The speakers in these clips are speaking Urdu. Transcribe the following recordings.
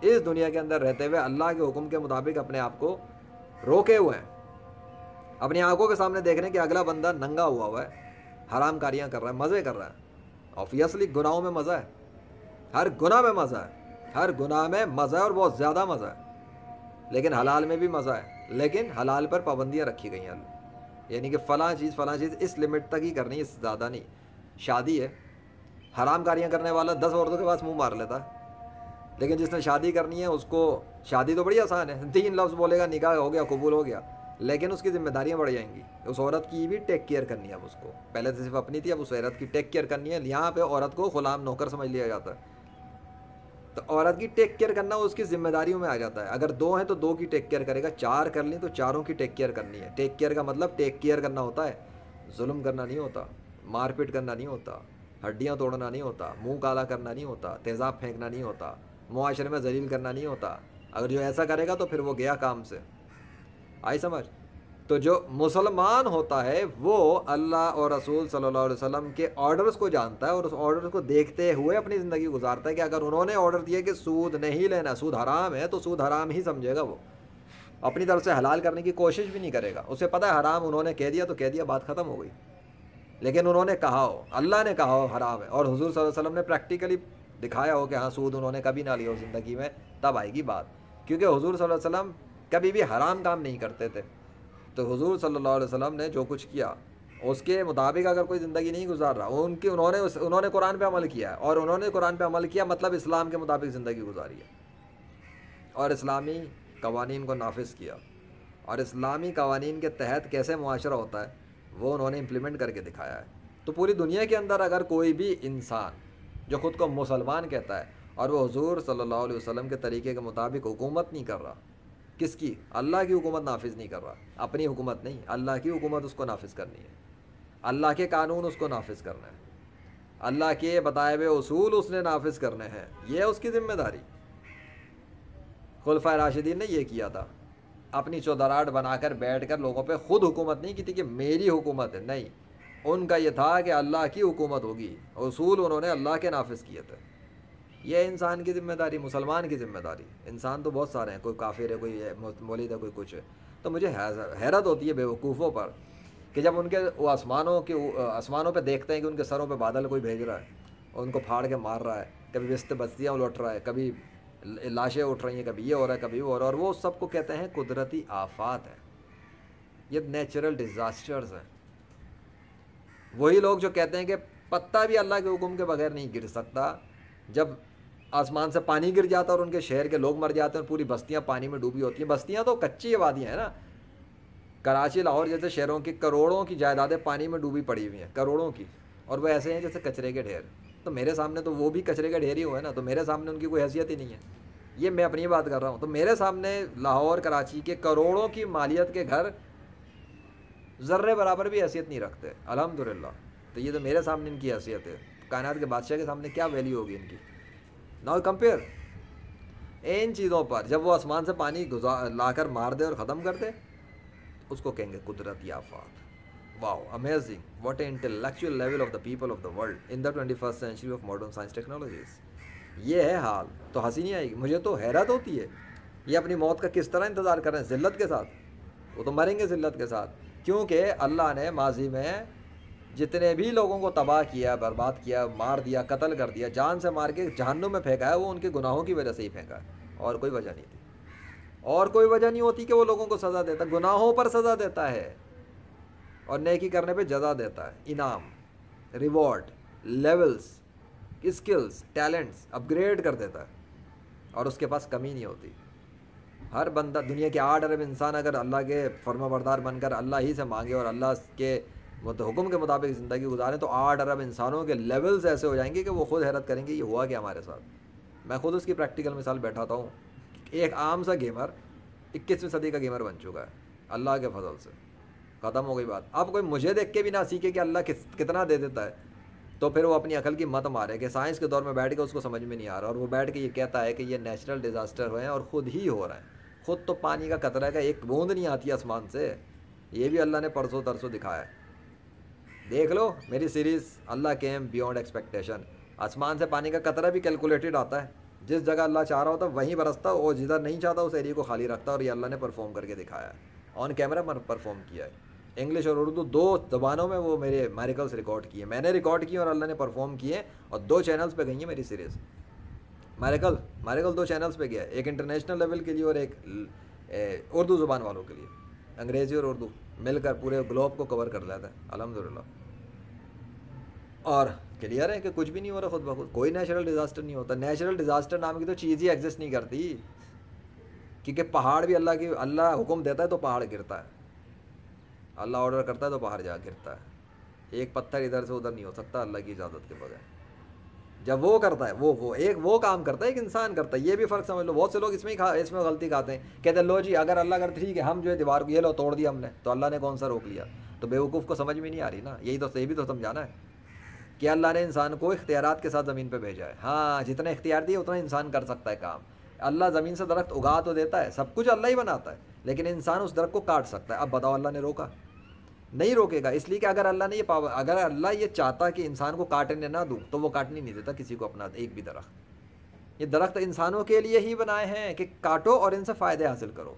اس دنیا کے اندر رہتے ہوئے اللہ کے حکم کے مطابق اپنے آپ کو روکے ہوئے ہیں. اپنی آنکھوں کے سامنے دیکھ رہے ہیں کہ اگلا بندہ ننگا ہوا ہے, حرام کاریاں کر رہا ہے, مزے کر رہا ہے. آبویسلی گناہوں میں مزہ ہے, ہر گناہ میں مزہ ہے, ہر گناہ میں مزہ ہے اور بہت زیادہ مزہ ہے. لیکن حلال میں بھی مزہ ہے, لیکن حلال پر پابندیاں رکھی گئی ہیں. یعنی کہ فلاں چیز اس لمٹ تک ہی کرنی ہے, اس سے زیادہ نہیں. شادی ہے, حرام کاریاں کرنے والا 10 عورتوں کے پاس منہ مار لیتا ہے, لیکن جس نے شادی کرنی ہے اس کو شادی تو بڑی آسان ہے, 3 لفظ بولے گا, نکاح ہو گیا, قبول ہو گیا. لیکن اس کی ذمہ داریاں بڑھ جائیں گی. اس عورت کی بھی ٹیک کیئر کرنی ہے. اب اس کو پہلے سے صرف اپنی تھی, اب اس عورت کی ٹیک کیئر کرنی ہے. یہاں پہ عورت کو غلام نوکر سمجھ لیا جاتا ہے. تو عورت کی ٹیک کیئر کرنا اس کی ذمہ داریوں میں آ جاتا ہے. اگر 2 ہیں تو 2 کی ٹیک کیئر کرے گا, 4 کر لیں تو 4 کی ٹیک کیئر کرنی ہے. ٹیک کیئر کا مطلب ٹیک کیئر کرنا ہوتا ہے, ظلم کرنا نہیں ہوتا, مار پیٹ کرنا نہیں ہوتا, ہڈیاں توڑنا نہیں ہوتا, منہ کالا کرنا نہیں ہوتا, تیزاب پھینکنا نہیں ہوتا, معاشرے میں ذلیل کرنا نہیں ہوتا. اگر جو ایسا کرے گا تو پھر وہ گیا کام سے. آئی سمجھ؟ تو جو مسلمان ہوتا ہے وہ اللہ اور رسول صلی اللہ علیہ وسلم کے آرڈرز کو جانتا ہے اور اس آرڈر کو دیکھتے ہوئے اپنی زندگی گزارتا ہے کہ اگر انہوں نے آرڈر دیا کہ سود نہیں لینا, سود حرام ہے, تو سود حرام ہی سمجھے گا. وہ اپنی طرف سے حلال کرنے کی کوشش بھی نہیں کرے گا. اسے پتہ ہے حرام, انہوں نے کہہ دیا تو کہہ دیا, بات ختم ہو گئی. لیکن انہوں نے کہا ہو, اللہ نے کہا ہو حرام ہے, اور حضور صلی اللہ علیہ وسلم نے پریکٹیکلی دکھایا ہو کہ ہاں سود انہوں نے کبھی نہ لیا ہو زندگی میں, تب آئے گی بات. کیونکہ حضور صلی اللہ علیہ وسلم کبھی بھی حرام کام نہیں کرتے تھے. تو حضور صلی اللہ علیہ وسلم نے جو کچھ کیا اس کے مطابق اگر کوئی زندگی نہیں گزار رہا, انہوں نے قرآن پہ عمل کیا ہے, اور انہوں نے قرآن پہ عمل کیا مطلب اسلام کے مطابق زندگی گزاری ہے, اور اسلامی قوانین کو نافذ کیا, اور اسلامی قوانین کے تحت کیسے معاشرہ ہوتا ہے وہ انہوں نے امپلیمنٹ کر کے دکھایا ہے. تو پوری دنیا کے اندر اگر کوئی بھی انسان جو خود کو مسلمان کہتا ہے اور وہ حضور صلی اللہ علیہ وسلم کے طریقے کے مطابق حکومت نہیں کر رہا, کس کی؟ اللہ کی حکومت نافذ نہیں کر رہا, اپنی حکومت نہیں, اللہ کی حکومت اس کو نافذ کرنی ہے, اللہ کے قانون اس کو نافذ کرنا ہے, اللہ کے بتائے ہوئے اصول اس نے نافذ کرنے ہیں, یہ ہے اس کی ذمہ داری. خلفائے راشدین نے یہ کیا تھا, اپنی چودراہٹ بنا کر بیٹھ کر لوگوں پہ خود حکومت نہیں کی تھی کہ میری حکومت ہے, نہیں. ان کا یہ تھا کہ اللہ کی حکومت ہوگی, اصول انہوں نے اللہ کے نافذ کیے تھے. یہ انسان کی ذمہ داری, مسلمان کی ذمہ داری. انسان تو بہت سارے ہیں, کوئی کافر ہے, کوئی مولد ہے, کوئی کچھ ہے. تو مجھے حیرت ہوتی ہے بیوقوفوں پر کہ جب ان کے وہ آسمانوں پہ دیکھتے ہیں کہ ان کے سروں پہ بادل کوئی بھیج رہا ہے اور ان کو پھاڑ کے مار رہا ہے, کبھی بست بستیاں الٹ رہا ہے, کبھی لاشیں اٹھ رہی ہیں, کبھی یہ ہو رہا ہے, کبھی وہ ہو رہا ہے, اور وہ سب کو کہتے ہیں قدرتی آفات ہیں, یہ نیچرل ڈیزاسٹرز ہیں. وہی لوگ جو کہتے ہیں کہ پتہ بھی اللہ کے حکم کے بغیر نہیں گر سکتا, جب آسمان سے پانی گر جاتا اور ان کے شہر کے لوگ مر جاتے ہیں اور پوری بستیاں پانی میں ڈوبی ہوتی ہیں. بستیاں تو کچی آبادیاں ہیں نا, کراچی لاہور جیسے شہروں کی کروڑوں کی جائیدادیں پانی میں ڈوبی پڑی ہوئی ہیں, کروڑوں کی, اور وہ ایسے ہیں جیسے کچرے کے ڈھیر. تو میرے سامنے تو وہ بھی کچرے کے ڈھیر ہی ہوئے نا, تو میرے سامنے ان کی کوئی حیثیت ہی نہیں ہے. یہ میں اپنی بات کر رہا ہوں. تو میرے سامنے لاہور کراچی کے کروڑوں کی مالیت کے گھر ذرے برابر بھی حیثیت نہیں رکھتے, الحمدللہ. تو یہ تو میرے سامنے ان کی حیثیت ہے, کائنات کے بادشاہ کے سامنے کیا ویلیو ہوگی ان کی. ناؤ کمپیئر ان چیزوں پر, جب وہ آسمان سے پانی لا کر مار دے اور ختم کر دے, اس کو کہیں گے قدرتی آفات. Wow, amazing, what a intellectual level of the people of the world in the 21st century of modern science technologies. یہ ہے حال. تو ہنسی نہیں آئے گی, مجھے تو حیرت ہوتی ہے یہ اپنی موت کا کس طرح انتظار کر رہے ہیں ذلت کے ساتھ. وہ تو مریں گے ذلت کے ساتھ, کیونکہ اللہ نے ماضی میں جتنے بھی لوگوں کو تباہ کیا, برباد کیا, مار دیا, قتل کر دیا, جان سے مار کے جہنم میں پھینکا ہے, وہ ان کے گناہوں کی وجہ سے ہی پھینکا ہے, اور کوئی وجہ نہیں تھی. اور کوئی وجہ نہیں ہوتی کہ وہ لوگوں کو سزا دیتا, گناہوں پر سزا دیتا ہے اور نیکی کرنے پہ جزا دیتا ہے, انعام, ریوارڈ, لیولز, اسکلز, ٹیلنٹس اپ گریڈ کر دیتا ہے, اور اس کے پاس کمی نہیں ہوتی. ہر بندہ, دنیا کے 8 ارب انسان اگر اللہ کے فرما بردار بن کر اللہ ہی سے مانگے اور اللہ کے حکم کے مطابق زندگی گزاریں, تو 8 ارب انسانوں کے لیولز ایسے ہو جائیں گے کہ وہ خود حیرت کریں گے یہ ہوا کیا ہمارے ساتھ. میں خود اس کی پریکٹیکل مثال بیٹھاتا ہوں. ایک عام سا گیمر 21ویں صدی کا گیمر بن چکا ہے اللہ کے فضل سے, ختم ہو گئی بات. اب کوئی مجھے دیکھ کے بھی نہ سیکھے کہ اللہ کتنا دے دیتا ہے, تو پھر وہ اپنی عقل کی مت مارے کہ سائنس کے دور میں بیٹھ کے اس کو سمجھ میں نہیں آ رہا, اور وہ بیٹھ کے یہ کہتا ہے کہ یہ نیچرل ڈیزاسٹر ہوئے ہیں اور خود ہی ہو رہا ہے. خود تو پانی کا قطرہ کا ایک بوند نہیں آتی آسمان سے, یہ بھی اللہ نے پرسوں ترسوں دکھایا ہے. دیکھ لو میری سیریز اللہ کیم بیونڈ ایکسپیکٹیشن, آسمان سے پانی کا قطرہ بھی کیلکولیٹڈ آتا ہے, جس جگہ اللہ چاہ رہا ہوتا وہیں برستا، اور جدھر نہیں چاہتا اس ایریے کو خالی رکھتا، اور یہ اللہ نے پرفارم کر کے دکھایا ہے، آن کیمرہ پرفارم کیا ہے۔ انگلش اور اردو 2 زبانوں میں وہ میرے میریکلس ریکارڈ کیے، میں نے ریکارڈ کیے اور اللہ نے پرفارم کیے، اور 2 چینلز پہ گئی ہیں میری سیریز۔ میریکل 2 چینلز پہ گیا ہے، ایک انٹرنیشنل لیول کے لیے اور ایک اردو زبان والوں کے لیے، انگریزی اور اردو مل کر پورے گلوب کو کور کر لیتا ہے الحمدللہ۔ اور کلیئر ہے کہ کچھ بھی نہیں ہو رہا خود بخود، کوئی نیچرل ڈیزاسٹر نہیں ہوتا، نیچرل ڈیزاسٹر نام کی تو چیز ہی ایگزسٹ نہیں کرتی، کیونکہ پہاڑ بھی اللہ حکم دیتا ہے تو پہاڑ گرتا ہے، اللہ آرڈر کرتا ہے تو پہاڑ جا گرتا ہے، ایک پتھر ادھر سے ادھر نہیں ہو سکتا اللہ کی اجازت کے بغیر۔ جب وہ کرتا ہے وہ کام کرتا ہے، ایک انسان کرتا ہے، یہ بھی فرق سمجھ لو۔ بہت سے لوگ اس میں غلطی کھاتے ہیں، کہتے ہیں لو جی اگر اللہ کرتے ٹھیک ہے، ہم جو ہے دیوار کو یہ لو توڑ دیا ہم نے تو اللہ نے کون سا روک لیا؟ تو بیوقوف کو سمجھ میں نہیں آ رہی نا، یہ بھی تو سمجھانا ہے کہ اللہ نے انسان کو اختیارات کے ساتھ زمین پہ بھیجا ہے، ہاں جتنے اختیار دیے اتنا انسان کر سکتا ہے کام۔ اللہ زمین سے درخت اگا تو دیتا ہے، سب کچھ اللہ ہی بناتا ہے، لیکن انسان اس درخت کو کاٹ سکتا ہے۔ اب بتاؤ اللہ نے روکا؟ نہیں روکے گا، اس لیے کہ اگر اللہ یہ چاہتا کہ انسان کو کاٹنے نہ دوں تو وہ کاٹنے نہیں دیتا کسی کو اپنا ایک بھی درخت۔ یہ درخت انسانوں کے لیے ہی بنائے ہیں کہ کاٹو اور ان سے فائدے حاصل کرو۔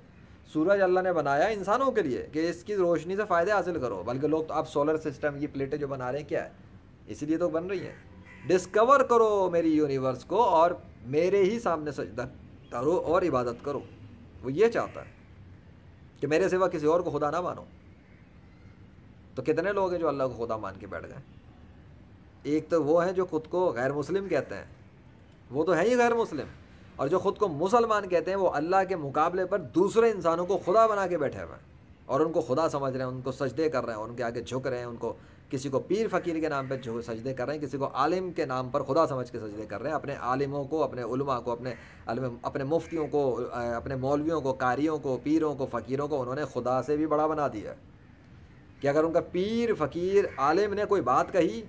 سورج اللہ نے بنایا انسانوں کے لیے کہ اس کی روشنی سے فائدے حاصل کرو، بلکہ لوگ تو اب سولر سسٹم یہ پلیٹیں جو بنا رہے ہیں کیا ہے، اسی لیے تو بن رہی ہیں۔ ڈسکور کرو میری یونیورس کو اور میرے ہی سامنے سجدہ کرو اور عبادت کرو، وہ یہ چاہتا ہے کہ میرے سوا کسی اور کو خدا نہ مانو۔ تو کتنے لوگ ہیں جو اللہ کو خدا مان کے بیٹھ گئے؟ ایک تو وہ ہیں جو خود کو غیر مسلم کہتے ہیں، وہ تو ہے ہی غیر مسلم، اور جو خود کو مسلمان کہتے ہیں وہ اللہ کے مقابلے پر دوسرے انسانوں کو خدا بنا کے بیٹھے ہوئے ہیں اور ان کو خدا سمجھ رہے ہیں، ان کو سجدے کر رہے ہیں، ان کے آگے جھک رہے ہیں، ان کو کسی کو پیر فقیر کے نام پہ سجدے کر رہے ہیں، کسی کو عالم کے نام پر خدا سمجھ کے سجدے کر رہے ہیں، اپنے عالموں کو، اپنے علماء کو، اپنے مفتیوں کو، اپنے مولویوں کو، قاریوں کو، پیروں کو، فقیروں کو انہوں نے خدا سے بھی بڑا بنا دیا ہے کہ اگر ان کا پیر فقیر عالم نے کوئی بات کہی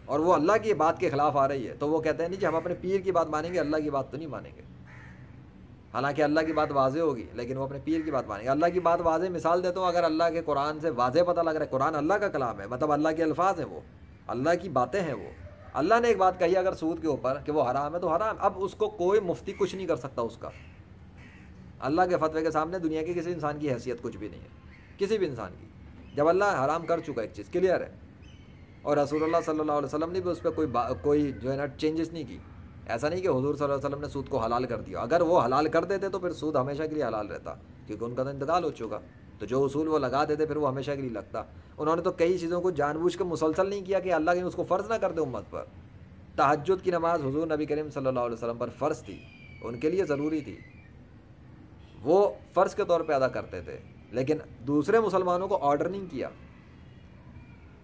اور وہ اللہ کی بات کے خلاف آ رہی ہے تو وہ کہتے ہیں نہیں جی ہم اپنے پیر کی بات مانیں گے، اللہ کی بات تو نہیں مانیں گے۔ حالانکہ اللہ کی بات واضح ہوگی لیکن وہ اپنے پیر کی بات مانیں گے۔ اللہ کی بات واضح مثال دیتا ہوں، اگر اللہ کے قرآن سے واضح پتہ لگ رہا ہے قرآن اللہ کا کلام ہے، مطلب اللہ کے الفاظ ہیں، وہ اللہ کی باتیں ہیں، وہ اللہ نے ایک بات کہی اگر سود کے اوپر کہ وہ حرام ہے تو حرام، اب اس کو کوئی مفتی کچھ نہیں کر سکتا، اس کا اللہ کے فتوے کے سامنے دنیا کے کسی انسان کی حیثیت کچھ بھی نہیں ہے، کسی بھی انسان کی۔ جب اللہ حرام کر چکا ایک چیز کلیئر ہے، اور رسول اللہ صلی اللہ علیہ وسلم نے بھی اس پہ کوئی جو ہے نا چینجز نہیں کی، ایسا نہیں کہ حضور صلی اللہ علیہ وسلم نے سود کو حلال کر دیا، اگر وہ حلال کر دیتے تو پھر سود ہمیشہ کے لیے حلال رہتا، کیونکہ ان کا تو انتقال ہو چکا، تو جو اصول وہ لگا دیتے پھر وہ ہمیشہ کے لیے لگتا۔ انہوں نے تو کئی چیزوں کو جان بوجھ کے مسلسل نہیں کیا کہ اللہ کہیں اس کو فرض نہ کر دے امت پر۔ تہجد کی نماز حضور نبی کریم صلی اللہ علیہ وسلم پر فرض تھی، ان کے لیے ضروری تھی، وہ فرض کے طور پہ ادا کرتے تھے، لیکن دوسرے مسلمانوں کو آرڈر نہیں کیا۔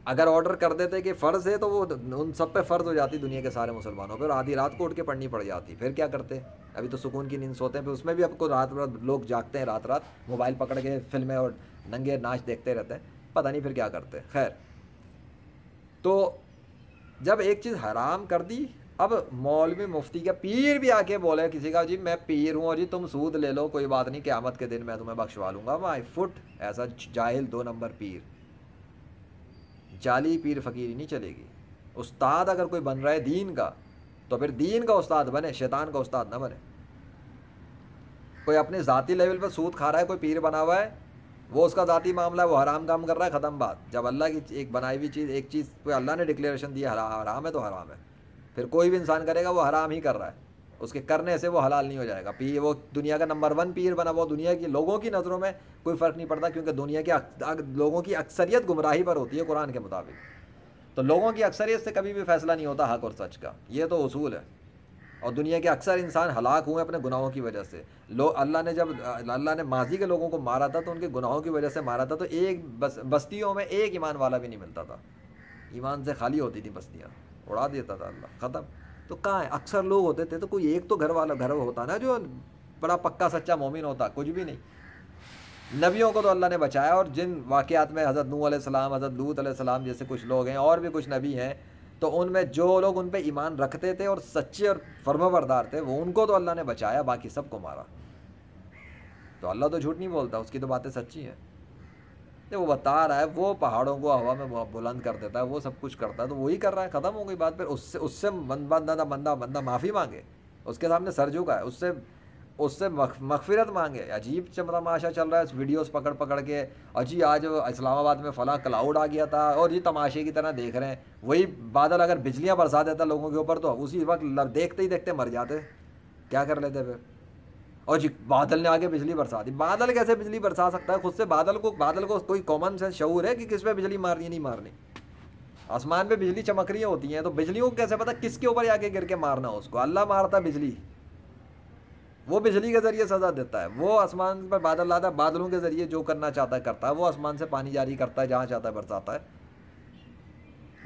اگر آرڈر کر دیتے کہ فرض ہے تو وہ ان سب پہ فرض ہو جاتی دنیا کے سارے مسلمانوں پہ، اور آدھی رات کو اٹھ کے پڑھنی پڑ جاتی، پھر کیا کرتے؟ ابھی تو سکون کی نیند سوتے ہیں، پھر اس میں بھی اب کو رات لوگ جاگتے ہیں، رات موبائل پکڑ کے فلمیں اور ننگے ناچ دیکھتے رہتے ہیں، پتہ نہیں پھر کیا کرتے۔ خیر، تو جب ایک چیز حرام کر دی، اب مولوی مفتی کا پیر بھی آ کے بولے کسی کا جی میں پیر ہوں اور جی تم سود لے لو کوئی بات نہیں، قیامت کے دن میں تمہیں بخشوا لوں گا، مائی فٹ، ایسا جاہل 2 نمبر پیر، جعلی پیر فقیری نہیں چلے گی۔ استاد اگر کوئی بن رہا ہے دین کا تو پھر دین کا استاد بنے، شیطان کا استاد نہ بنے۔ کوئی اپنے ذاتی لیول پہ سود کھا رہا ہے، کوئی پیر بنا ہوا ہے، وہ اس کا ذاتی معاملہ ہے، وہ حرام کام کر رہا ہے، ختم بات۔ جب اللہ کی ایک بنائی ہوئی چیز، ایک چیز کوئی اللہ نے ڈکلیریشن دی حرام ہے تو حرام ہے، پھر کوئی بھی انسان کرے گا وہ حرام ہی کر رہا ہے، اس کے کرنے سے وہ حلال نہیں ہو جائے گا۔ وہ دنیا کا نمبر 1 پیر بنا، وہ دنیا کی لوگوں کی نظروں میں کوئی فرق نہیں پڑتا، کیونکہ دنیا کے لوگوں کی اکثریت گمراہی پر ہوتی ہے قرآن کے مطابق، تو لوگوں کی اکثریت سے کبھی بھی فیصلہ نہیں ہوتا حق اور سچ کا، یہ تو اصول ہے۔ اور دنیا کے اکثر انسان ہلاک ہوئے اپنے گناہوں کی وجہ سے۔ اللہ نے ماضی کے لوگوں کو مارا تھا تو ان کے گناہوں کی وجہ سے مارا تھا، تو ایک بستیوں میں ایک ایمان والا بھی نہیں ملتا تھا، ایمان سے خالی ہوتی تھی بستیاں، اڑا دیتا تھا اللہ، ختم۔ تو کہاں ہے؟ اکثر لوگ ہوتے تھے تو کوئی ایک تو گھر ہوتا نا جو بڑا پکا سچا مومن ہوتا، کچھ بھی نہیں۔ نبیوں کو تو اللہ نے بچایا، اور جن واقعات میں حضرت نوح علیہ السلام، حضرت لوط علیہ السلام جیسے کچھ لوگ ہیں، اور بھی کچھ نبی ہیں، تو ان میں جو لوگ ان پہ ایمان رکھتے تھے اور سچے اور فرمانبردار تھے وہ ان کو تو اللہ نے بچایا، باقی سب کو مارا۔ تو اللہ تو جھوٹ نہیں بولتا، اس کی تو باتیں سچی ہیں۔ وہ بتا رہا ہے وہ پہاڑوں کو ہوا میں بلند کر دیتا ہے، وہ سب کچھ کرتا ہے، تو وہی کر رہا ہے، ختم ہو گئی بات۔ پھر اس سے بندہ معافی مانگے اس کے سامنے سر جھکا ہے، اس سے مغفرت مانگے. عجیب تماشا چل رہا ہے ویڈیوز پکڑ پکڑ کے، اور جی آج اسلام آباد میں فلاں کلاؤڈ آ گیا تھا، اور جی تماشے کی طرح دیکھ رہے ہیں. وہی بادل اگر بجلیاں برسا دیتا لوگوں کے اوپر تو اسی وقت دیکھتے ہی دیکھتے مر جاتے. کیا کر لیتے پھر؟ اور جی بادل نے آگے بجلی برسا دی. بادل کیسے بجلی برسا سکتا ہے خود سے؟ بادل کو کوئی کامن سینس شعور ہے کہ کس پہ بجلی مارنی نہیں مارنی؟ آسمان پہ بجلی چمک رہی ہوتی ہیں تو بجلیوں کو کیسے پتا کس کے اوپر آ کے گر کے مارنا؟ اس کو اللہ مارتا ہے بجلی، وہ بجلی کے ذریعے سزا دیتا ہے. وہ آسمان پر بادل لاتا ہے، بادلوں کے ذریعے جو کرنا چاہتا ہے کرتا ہے. وہ آسمان سے پانی جاری کرتا ہے، جہاں چاہتا ہے برساتا ہے.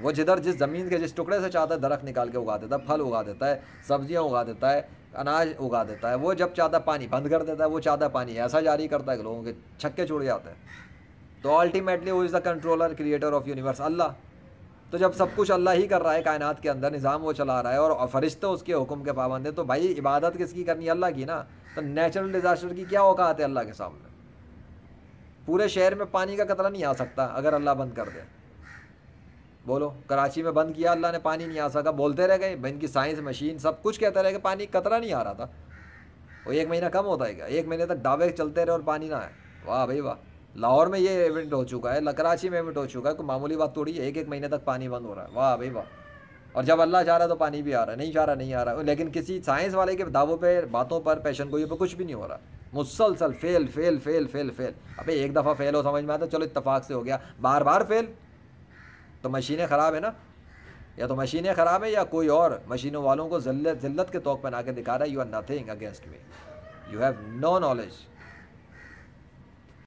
وہ جس زمین کے جس ٹکڑے سے چاہتا ہے درخت نکال کے اگا دیتا ہے، پھل اگا دیتا ہے، سبزیاں اگا دیتا ہے، اناج اگا دیتا ہے. وہ جب چاہتا ہے پانی بند کر دیتا ہے، وہ چاہتا ہے پانی ایسا جاری کرتا ہے کہ لوگوں کے چھکے چھوڑ جاتے ہیں. تو ultimately who is the controller creator of universe, Allah. تو جب سب کچھ اللہ ہی کر رہا ہے، کائنات کے اندر نظام وہ چلا رہا ہے، اور فرشتے اس کے حکم کے پابند ہیں، تو بھائی عبادت کس کی کرنی ہے؟ اللہ کی نا. تو نیچرل ڈیزاسٹر کی کیا اوقات ہے اللہ کے سامنے؟ پورے شہر میں پانی کا قطرہ نہیں آ سکتا اگر اللہ بند کر دے. بولو، کراچی میں بند کیا اللہ نے، پانی نہیں آ سکا، بولتے رہ گئے. ان کی سائنس مشین سب کچھ کہتے رہے کہ پانی قطرہ نہیں آ رہا تھا. وہ 1 مہینہ کم ہوتا ہے کیا؟ 1 مہینے تک دعوے چلتے رہے اور پانی نہ آئے. واہ بھائی واہ. لاہور میں یہ ایونٹ ہو چکا ہے، کراچی میں ایونٹ ہو چکا ہے. کوئی معمولی بات تھوڑی ہے 1 مہینے تک پانی بند ہو رہا ہے. واہ بھائی واہ. اور جب اللہ چاہ رہا ہے تو پانی بھی آ رہا ہے، نہیں چاہ رہا نہیں آ رہا. لیکن کسی سائنس والے کے دعووں پہ، باتوں پر، پیشن گوئی پہ کچھ بھی نہیں ہو رہا. مسلسل فیل فیل فیل فیل فیل. ابھی ایک دفعہ فیل ہو سمجھ میں آتا چلو اتفاق سے ہو گیا، بار بار فیل تو مشینیں خراب ہیں نا. یا تو مشینیں خراب ہیں یا کوئی اور مشینوں والوں کو ذلت کے طوق پہنا کے دکھا رہا ہے. You are nothing against me, you have no knowledge.